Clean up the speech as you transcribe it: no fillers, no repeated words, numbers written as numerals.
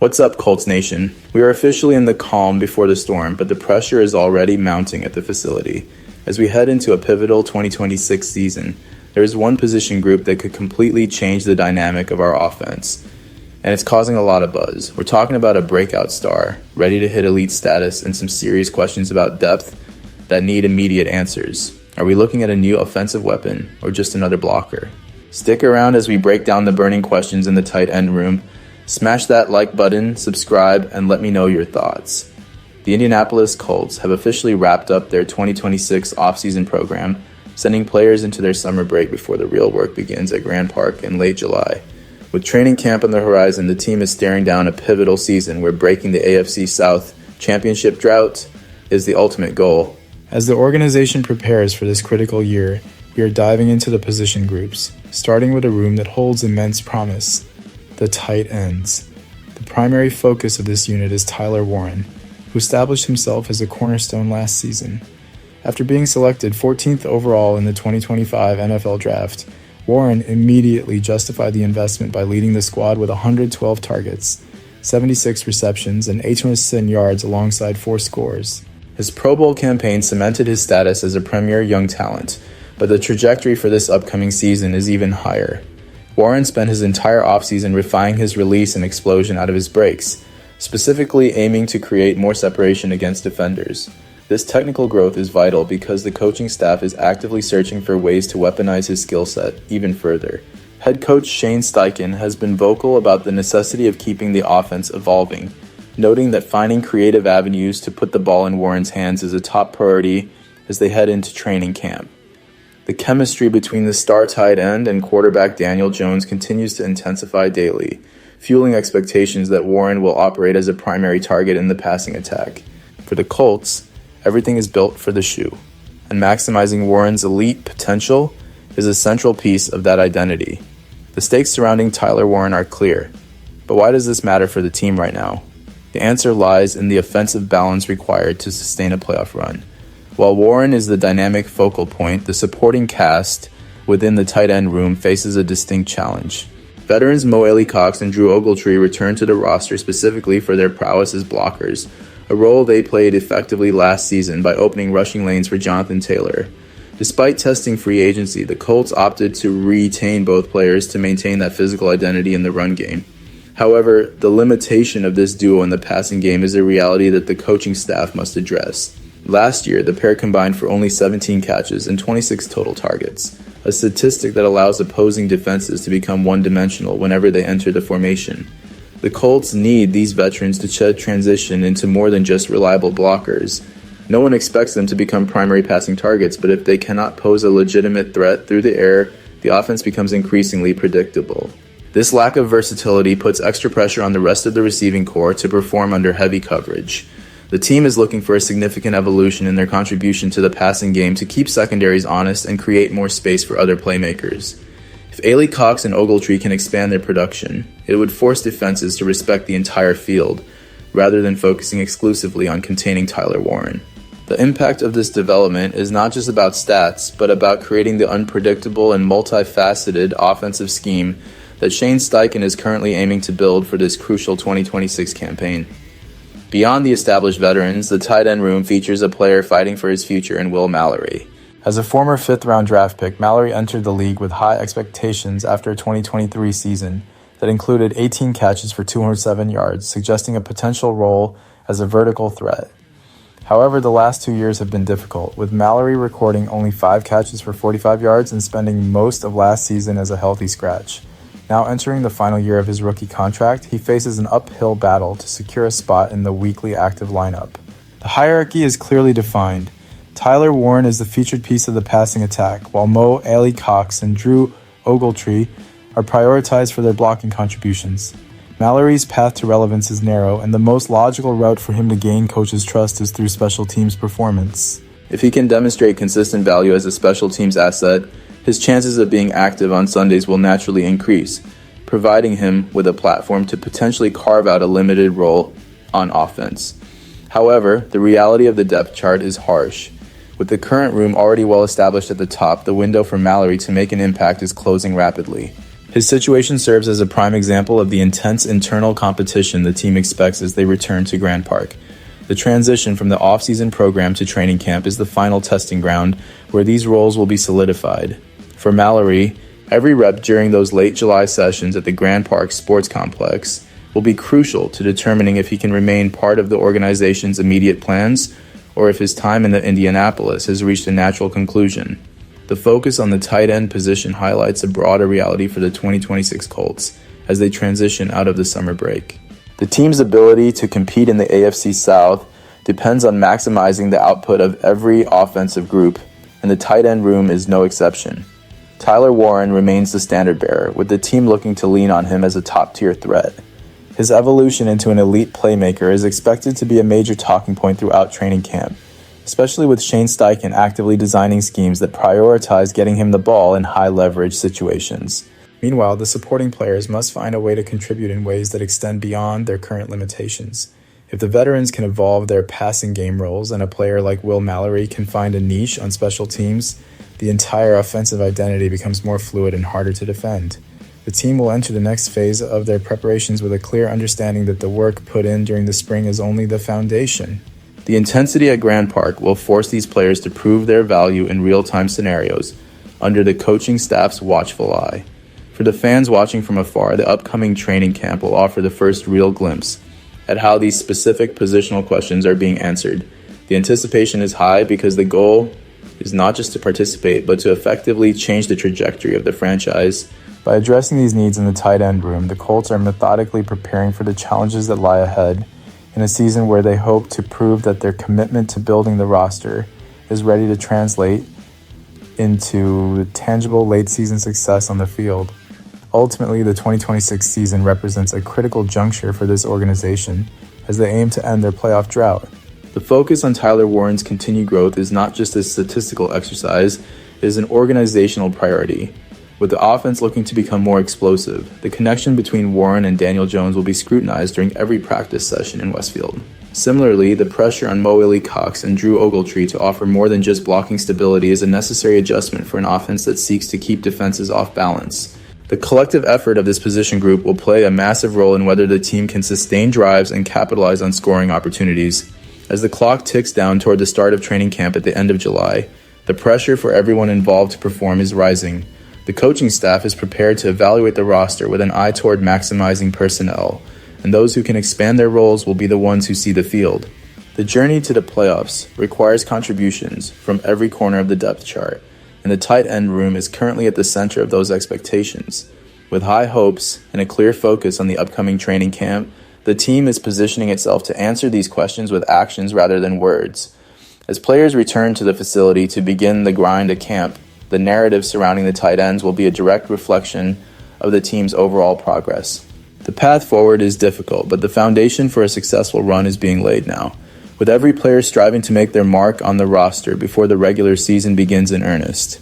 What's up, Colts Nation? We are officially in the calm before the storm, but the pressure is already mounting at the facility. As we head into a pivotal 2026 season, there is one position group that could completely change the dynamic of our offense, and it's causing a lot of buzz. We're talking about a breakout star, ready to hit elite status, and some serious questions about depth that need immediate answers. Are we looking at a new offensive weapon, or just another blocker? Stick around as we break down the burning questions in the tight end room. Smash that like button, subscribe, and let me know your thoughts. The Indianapolis Colts have officially wrapped up their 2026 offseason program, sending players into their summer break before the real work begins at Grand Park in late July. With training camp on the horizon, the team is staring down a pivotal season where breaking the AFC South championship drought is the ultimate goal. As the organization prepares for this critical year, we are diving into the position groups, starting with a room that holds immense promise: the tight ends. The primary focus of this unit is Tyler Warren, who established himself as a cornerstone last season. After being selected 14th overall in the 2025 NFL Draft, Warren immediately justified the investment by leading the squad with 112 targets, 76 receptions, and 807 yards alongside 4 scores. His Pro Bowl campaign cemented his status as a premier young talent, but the trajectory for this upcoming season is even higher. Warren spent his entire offseason refining his release and explosion out of his breaks, specifically aiming to create more separation against defenders. This technical growth is vital because the coaching staff is actively searching for ways to weaponize his skill set even further. Head coach Shane Steichen has been vocal about the necessity of keeping the offense evolving, noting that finding creative avenues to put the ball in Warren's hands is a top priority as they head into training camp. The chemistry between the star tight end and quarterback Daniel Jones continues to intensify daily, fueling expectations that Warren will operate as a primary target in the passing attack. For the Colts, everything is built for the shoe, and maximizing Warren's elite potential is a central piece of that identity. The stakes surrounding Tyler Warren are clear, but why does this matter for the team right now? The answer lies in the offensive balance required to sustain a playoff run. While Warren is the dynamic focal point, the supporting cast within the tight end room faces a distinct challenge. Veterans Mo Alie-Cox and Drew Ogletree returned to the roster specifically for their prowess as blockers, a role they played effectively last season by opening rushing lanes for Jonathan Taylor. Despite testing free agency, the Colts opted to retain both players to maintain that physical identity in the run game. However, the limitation of this duo in the passing game is a reality that the coaching staff must address. Last year, the pair combined for only 17 catches and 26 total targets, a statistic that allows opposing defenses to become one-dimensional whenever they enter the formation. The Colts need these veterans to transition into more than just reliable blockers. No one expects them to become primary passing targets, but if they cannot pose a legitimate threat through the air, the offense becomes increasingly predictable. This lack of versatility puts extra pressure on the rest of the receiving corps to perform under heavy coverage. The team is looking for a significant evolution in their contribution to the passing game to keep secondaries honest and create more space for other playmakers. If Alie-Cox and Ogletree can expand their production, it would force defenses to respect the entire field, rather than focusing exclusively on containing Tyler Warren. The impact of this development is not just about stats, but about creating the unpredictable and multifaceted offensive scheme that Shane Steichen is currently aiming to build for this crucial 2026 campaign. Beyond the established veterans, the tight end room features a player fighting for his future in Will Mallory. As a former 5th-round draft pick, Mallory entered the league with high expectations after a 2023 season that included 18 catches for 207 yards, suggesting a potential role as a vertical threat. However, the last 2 years have been difficult, with Mallory recording only 5 catches for 45 yards and spending most of last season as a healthy scratch. Now entering the final year of his rookie contract, he faces an uphill battle to secure a spot in the weekly active lineup. The hierarchy is clearly defined. Tyler Warren is the featured piece of the passing attack, while Mo Alie-Cox and Drew Ogletree are prioritized for their blocking contributions. Mallory's path to relevance is narrow, and the most logical route for him to gain coach's trust is through special teams performance. If he can demonstrate consistent value as a special teams asset, his chances of being active on Sundays will naturally increase, providing him with a platform to potentially carve out a limited role on offense. However, the reality of the depth chart is harsh. With the current room already well established at the top, the window for Mallory to make an impact is closing rapidly. His situation serves as a prime example of the intense internal competition the team expects as they return to Grand Park. The transition from the off-season program to training camp is the final testing ground where these roles will be solidified. For Mallory, every rep during those late July sessions at the Grand Park Sports Complex will be crucial to determining if he can remain part of the organization's immediate plans or if his time in the Indianapolis has reached a natural conclusion. The focus on the tight end position highlights a broader reality for the 2026 Colts as they transition out of the summer break. The team's ability to compete in the AFC South depends on maximizing the output of every offensive group, and the tight end room is no exception. Tyler Warren remains the standard bearer, with the team looking to lean on him as a top-tier threat. His evolution into an elite playmaker is expected to be a major talking point throughout training camp, especially with Shane Steichen actively designing schemes that prioritize getting him the ball in high-leverage situations. Meanwhile, the supporting players must find a way to contribute in ways that extend beyond their current limitations. If the veterans can evolve their passing game roles and a player like Will Mallory can find a niche on special teams, the entire offensive identity becomes more fluid and harder to defend. The team will enter the next phase of their preparations with a clear understanding that the work put in during the spring is only the foundation. The intensity at Grand Park will force these players to prove their value in real-time scenarios under the coaching staff's watchful eye. For the fans watching from afar, the upcoming training camp will offer the first real glimpse at how these specific positional questions are being answered. The anticipation is high because the goal is not just to participate, but to effectively change the trajectory of the franchise. By addressing these needs in the tight end room, the Colts are methodically preparing for the challenges that lie ahead in a season where they hope to prove that their commitment to building the roster is ready to translate into tangible late-season success on the field. Ultimately, the 2026 season represents a critical juncture for this organization as they aim to end their playoff drought. The focus on Tyler Warren's continued growth is not just a statistical exercise, it is an organizational priority. With the offense looking to become more explosive, the connection between Warren and Daniel Jones will be scrutinized during every practice session in Westfield. Similarly, the pressure on Mo Cox and Drew Ogletree to offer more than just blocking stability is a necessary adjustment for an offense that seeks to keep defenses off balance. The collective effort of this position group will play a massive role in whether the team can sustain drives and capitalize on scoring opportunities. As the clock ticks down toward the start of training camp at the end of July, the pressure for everyone involved to perform is rising. The coaching staff is prepared to evaluate the roster with an eye toward maximizing personnel, and those who can expand their roles will be the ones who see the field. The journey to the playoffs requires contributions from every corner of the depth chart, and the tight end room is currently at the center of those expectations. With high hopes and a clear focus on the upcoming training camp, the team is positioning itself to answer these questions with actions rather than words. As players return to the facility to begin the grind at camp, the narrative surrounding the tight ends will be a direct reflection of the team's overall progress. The path forward is difficult, but the foundation for a successful run is being laid now, with every player striving to make their mark on the roster before the regular season begins in earnest.